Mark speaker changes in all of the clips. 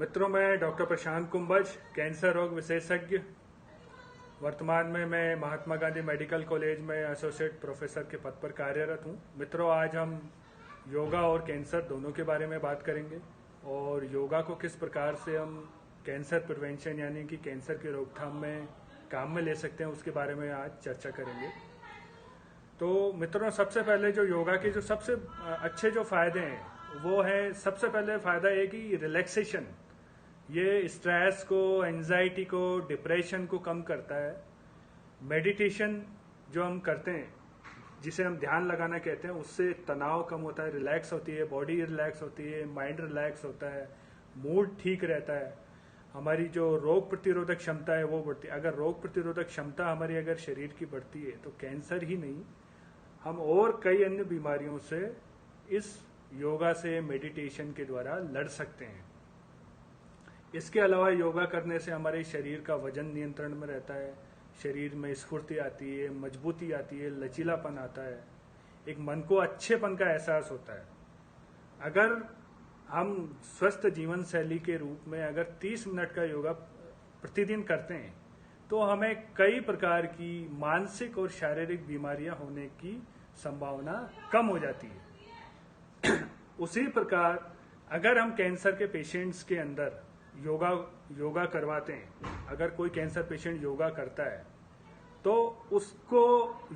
Speaker 1: मित्रों, मैं डॉक्टर प्रशांत कुंभज, कैंसर रोग विशेषज्ञ। वर्तमान में मैं महात्मा गांधी मेडिकल कॉलेज में एसोसिएट प्रोफेसर के पद पर कार्यरत हूं। मित्रों, आज हम योगा और कैंसर दोनों के बारे में बात करेंगे और योगा को किस प्रकार से हम कैंसर प्रिवेंशन यानी कि कैंसर की रोकथाम में काम में ले सकते हैं उसके बारे में आज चर्चा करेंगे। तो मित्रों, सबसे पहले जो योगा के जो सबसे अच्छे जो फायदे हैं वो है, सबसे पहले फायदा है कि रिलैक्सेशन। ये स्ट्रेस को, एंजाइटी को, डिप्रेशन को कम करता है। मेडिटेशन जो हम करते हैं, जिसे हम ध्यान लगाना कहते हैं, उससे तनाव कम होता है, रिलैक्स होती है, बॉडी रिलैक्स होती है, माइंड रिलैक्स होता है, मूड ठीक रहता है। हमारी जो रोग प्रतिरोधक क्षमता है वो बढ़ती है। अगर रोग प्रतिरोधक क्षमता हमारी अगर शरीर की बढ़ती है तो कैंसर ही नहीं, हम और कई अन्य बीमारियों से इस योगा से, मेडिटेशन के द्वारा लड़ सकते हैं। इसके अलावा योगा करने से हमारे शरीर का वजन नियंत्रण में रहता है, शरीर में स्फूर्ति आती है, मजबूती आती है, लचीलापन आता है, एक मन को अच्छेपन का एहसास होता है। अगर हम स्वस्थ जीवन शैली के रूप में अगर 30 मिनट का योगा प्रतिदिन करते हैं तो हमें कई प्रकार की मानसिक और शारीरिक बीमारियां होने की संभावना कम हो जाती है। उसी प्रकार अगर हम कैंसर के पेशेंट्स के अंदर योगा करवाते हैं, अगर कोई कैंसर पेशेंट योगा करता है तो उसको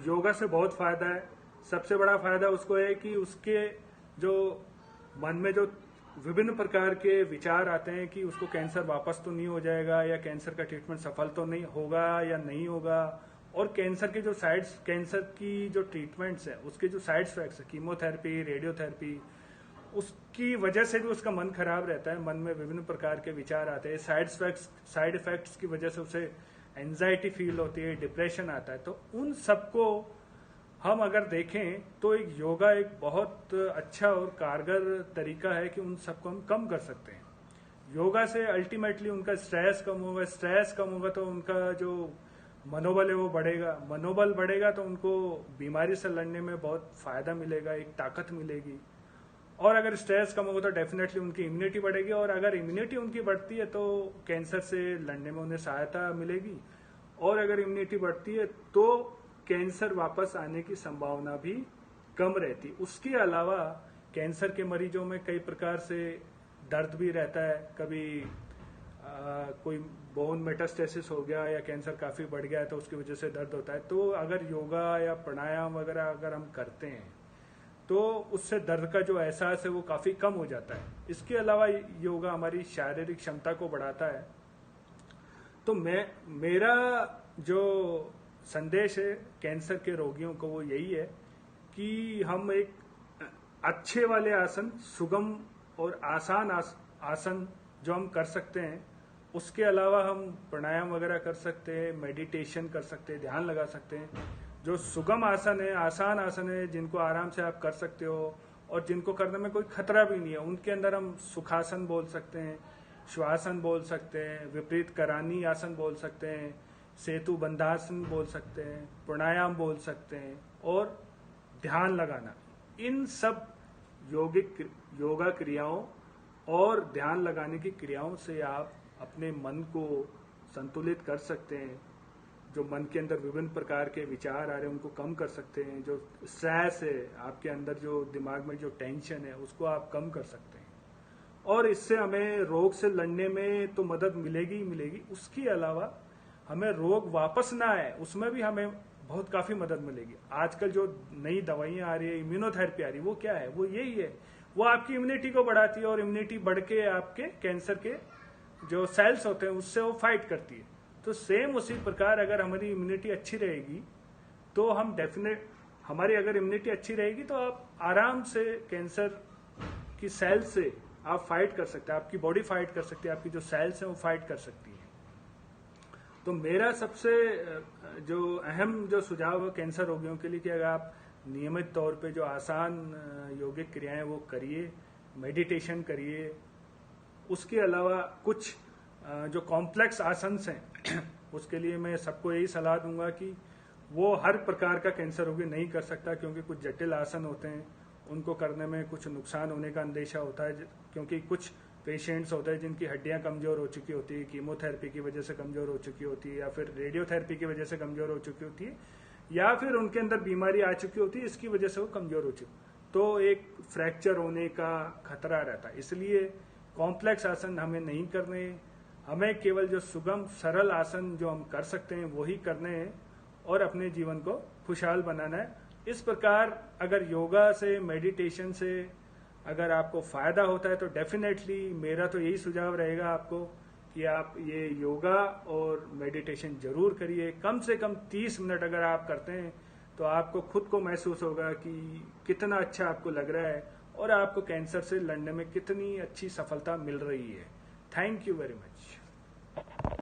Speaker 1: योगा से बहुत फायदा है। सबसे बड़ा फायदा उसको है कि उसके जो मन में जो विभिन्न प्रकार के विचार आते हैं कि उसको कैंसर वापस तो नहीं हो जाएगा, या कैंसर का ट्रीटमेंट सफल तो नहीं होगा या नहीं होगा, और कैंसर के जो कैंसर की जो ट्रीटमेंट्स है उसके जो साइड इफेक्ट्स है, कीमोथेरेपी, रेडियोथेरेपी, उसकी वजह से भी उसका मन खराब रहता है। मन में विभिन्न प्रकार के विचार आते हैं, साइड इफेक्ट्स की वजह से उसे एंजाइटी फील होती है, डिप्रेशन आता है। तो उन सबको हम अगर देखें तो एक योगा एक बहुत अच्छा और कारगर तरीका है कि उन सबको हम कम कर सकते हैं। योगा से अल्टीमेटली उनका स्ट्रेस कम होगा, स्ट्रेस कम होगा तो उनका जो मनोबल है वो बढ़ेगा, मनोबल बढ़ेगा तो उनको बीमारी से लड़ने में बहुत फायदा मिलेगा, एक ताकत मिलेगी। और अगर स्ट्रेस कम होगा तो डेफिनेटली उनकी इम्यूनिटी बढ़ेगी, और अगर इम्यूनिटी उनकी बढ़ती है तो कैंसर से लड़ने में उन्हें सहायता मिलेगी, और अगर इम्यूनिटी बढ़ती है तो कैंसर वापस आने की संभावना भी कम रहती। उसके अलावा कैंसर के मरीजों में कई प्रकार से दर्द भी रहता है। कभी कोई बोन मेटास्टेसिस हो गया या कैंसर काफी बढ़ गया है तो उसकी वजह से दर्द होता है। तो अगर योगा या प्राणायाम वगैरह अगर हम करते हैं तो उससे दर्द का जो एहसास है वो काफी कम हो जाता है। इसके अलावा योगा हमारी शारीरिक क्षमता को बढ़ाता है। तो मेरा जो संदेश है कैंसर के रोगियों को वो यही है कि हम एक अच्छे वाले आसन, सुगम और आसान आसन जो हम कर सकते हैं, उसके अलावा हम प्राणायाम वगैरह कर सकते हैं, मेडिटेशन कर सकते हैं, ध्यान लगा सकते हैं। जो सुगम आसन है, आसान आसन है, जिनको आराम से आप कर सकते हो और जिनको करने में कोई खतरा भी नहीं है, उनके अंदर हम सुखासन बोल सकते हैं, श्वासन बोल सकते हैं, विपरीत करानी आसन बोल सकते हैं, सेतु बंधासन बोल सकते हैं, प्राणायाम बोल सकते हैं, और ध्यान लगाना। इन सब योगा क्रियाओं और ध्यान लगाने की क्रियाओं से आप अपने मन को संतुलित कर सकते हैं। जो मन के अंदर विभिन्न प्रकार के विचार आ रहे हैं उनको कम कर सकते हैं। जो स्ट्रेस है आपके अंदर, जो दिमाग में जो टेंशन है, उसको आप कम कर सकते हैं, और इससे हमें रोग से लड़ने में तो मदद मिलेगी ही मिलेगी। उसके अलावा हमें रोग वापस ना आए उसमें भी हमें बहुत काफी मदद मिलेगी। आजकल जो नई दवाइयां आ रही है, इम्यूनोथेरेपी आ रही है, वो क्या है? वो यही है, वो आपकी इम्यूनिटी को बढ़ाती है, और इम्यूनिटी बढ़ के आपके कैंसर के जो सेल्स होते हैं उससे वो फाइट करती है। तो सेम उसी प्रकार अगर हमारी इम्यूनिटी अच्छी रहेगी तो हम हमारी अगर इम्यूनिटी अच्छी रहेगी तो आप आराम से कैंसर की सेल्स से आप फाइट कर सकते हैं, आपकी बॉडी फाइट कर सकती है, आपकी जो सेल्स हैं वो फाइट कर सकती है। तो मेरा सबसे जो अहम जो सुझाव है कैंसर रोगियों के लिए कि अगर आप नियमित तौर पे जो आसान योगिक क्रियाएं वो करिए, मेडिटेशन करिए। उसके अलावा कुछ जो कॉम्प्लेक्स आसन्स हैं उसके लिए मैं सबको यही सलाह दूंगा कि वो हर प्रकार का कैंसर रोगी नहीं कर सकता, क्योंकि कुछ जटिल आसन होते हैं, उनको करने में कुछ नुकसान होने का अंदेशा होता है, क्योंकि कुछ पेशेंट्स होते हैं जिनकी हड्डियां कमजोर हो चुकी होती है, कीमोथेरेपी की वजह से कमजोर हो चुकी होती है, या फिर रेडियोथेरेपी की वजह से कमजोर हो चुकी होती है, या फिर उनके अंदर बीमारी आ चुकी होती है, इसकी वजह से वो कमजोर हो चुकी, तो एक फ्रैक्चर होने का खतरा रहता है। इसलिए कॉम्प्लेक्स आसन हमें नहीं करने, हमें केवल जो सुगम सरल आसन जो हम कर सकते हैं वही करने हैं और अपने जीवन को खुशहाल बनाना है। इस प्रकार अगर योगा से, मेडिटेशन से अगर आपको फायदा होता है तो डेफिनेटली मेरा तो यही सुझाव रहेगा आपको कि आप ये योगा और मेडिटेशन जरूर करिए। कम से कम 30 मिनट अगर आप करते हैं तो आपको खुद को महसूस होगा कि कितना अच्छा आपको लग रहा है और आपको कैंसर से लड़ने में कितनी अच्छी सफलता मिल रही है। Thank you very much.